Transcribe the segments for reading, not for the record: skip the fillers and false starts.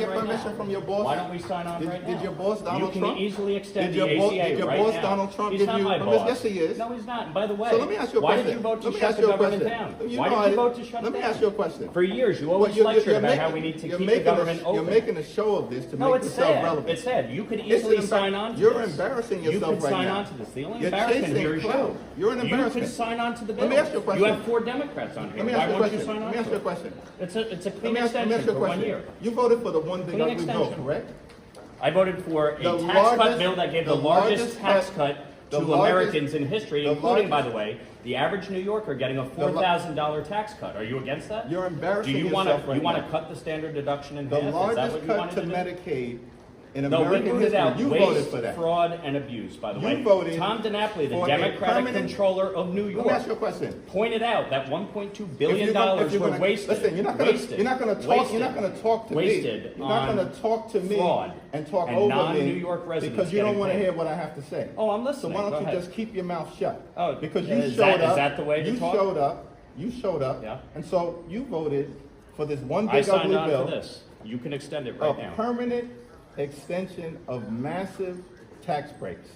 get right permission now? from your boss? Why don't we sign on right now? Did your boss, Donald Trump? You can easily extend Did the your ACA did your right boss, now. Donald Trump, He's give not you my permission? boss. Yes, he is. No, he's not. And by the way, So let me ask you a why question. did you vote to Let me shut ask the you a government question. down? You Why know did you I- vote to shut Let it me down? ask you a question. For years, you Well, always lectured about how we need to you're keep the making government open. You're making a show of this to No, make it's yourself sad. relevant. It's sad. You could It's easily an sign on to You're this. embarrassing You yourself could right sign now. on to this. The only You're embarrassment chasing here is clout. you. You're an You embarrassment. could sign on to the bill. Let me ask you a question. You have 4 Democrats on here. Let me Why ask you a won't you question. sign on Let me ask to you a it? question. It's a Let clean me ask extension you a for 1 question. year. You voted for the one big Clean ugly bill, extension. correct? I voted for a The tax cut largest- bill that gave the the largest largest tax cut- cut the to largest- Americans in history, the including, by largest- the way, the average New Yorker getting a $4,000 tax cut. Are you against that? You're embarrassing Do you yourself right you want now. to cut the standard deduction in The half? Is that largest what you cut wanted to to do? Medicaid in No, we American rooted history. out You voted waste, for that. fraud, and abuse, by the You way. voted Tom DiNapoli, the for a Democratic permanent- controller of New Let York, me ask you a question. pointed out that $1.2 If billion you're were gonna- wasted. Listen, you're not going to talk. You're not going to talk to me. Wasted You're not on going to talk to me fraud and talk and over non-New me York residents because you don't getting want to paid. hear what I have to say. Oh, I'm So listening. why Go don't you ahead. just keep your mouth shut? Oh, because you is showed that- up. is that the way to you talk? showed up. You showed up. Yeah. And so you voted for this one I big signed ugly on bill. for this. You can extend it A right now. permanent extension of massive tax breaks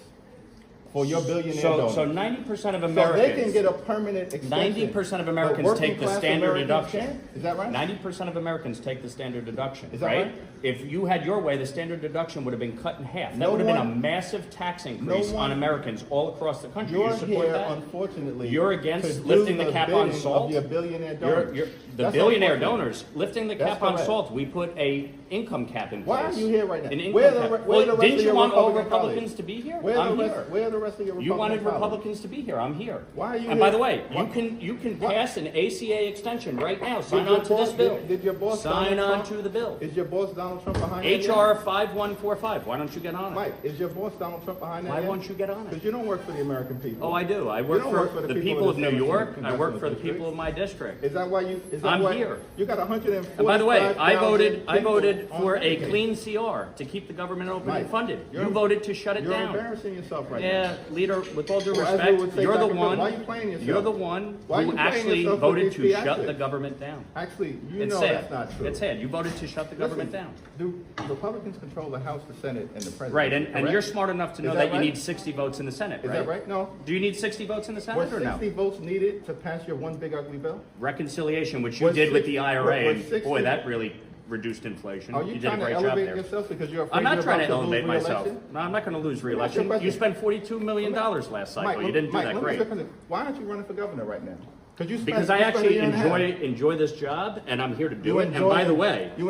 for your billionaire donors. So 90% of So Americans. they can get a permanent extension. 90% of but Americans working take the class standard Americans deduction. can't? Is that right? 90% of Americans take the standard deduction. Is that right? right? If you had your way, the standard deduction would have been cut in half. That No would have been a one- massive tax increase one- on Americans all across the country. You're You support here, that? unfortunately. You're to against do lifting the cap on bidding salt? Of your billionaire donors. The That's billionaire unfortunate. donors lifting the That's cap on correct. salt. We put a income cap in place. Why are you here right now? An income Where are the cap. re- where Well, are the rest didn't of you your want all Republican Republicans colleagues? to be here? Where are I'm the rest? here. Where are the rest of your You Republican wanted colleagues? Republicans to be here. I'm here. Why are you And by here? the way, What- you can what- pass an ACA extension right now. Sign your on to this boss- bill. did your boss Sign Donald on Trump- to the bill. Is your boss Donald Trump behind that? HR 5145. Why don't you get on it? Mike, is your boss Donald Trump behind that? Why won't you get on it? Because you don't work for the American people. Oh, I do. I You work don't for, work for the people of New 17th York. I work congressional for the district. people of my district. Is that why you? Is that I'm why here. You got 145. And by the way, I voted for a clean CR to keep the government open Mike, and funded. You you're- voted to shut it You're down. embarrassing yourself right now. Yeah, leader, with all due Well, as we respect, would say you're the back in one, why are you playing yourself? you're the one Why are you who playing actually yourself with voted these to shut theatrics? the government down. Actually, you It's know sad. that's not true. It's sad. You voted to shut the government Listen, down. Do Republicans control the House, the Senate, and the President? Right, and correct? you're smart enough to know Is that you right? need 60 votes in the Senate, Is right? that right? No. Do you need 60 votes in the Were Senate or no? 60 votes needed to pass your one big ugly bill? Reconciliation, which you Was did with six- the were- IRA, were and 60 boy, that really reduced inflation. Are You you did a trying to great job elevate there. yourself because you're afraid I'm not you're trying to about elevate lose myself. re-election? No, I'm not going to lose Let me ask you a re-election. You question. spent $42 million last cycle. You didn't do Mike, that let me great. ask you a question. Why aren't you running for governor right now? You spent, Because you I spent a actually year and a half. enjoy this job, and I'm here to do You it. And enjoy by the it. way, You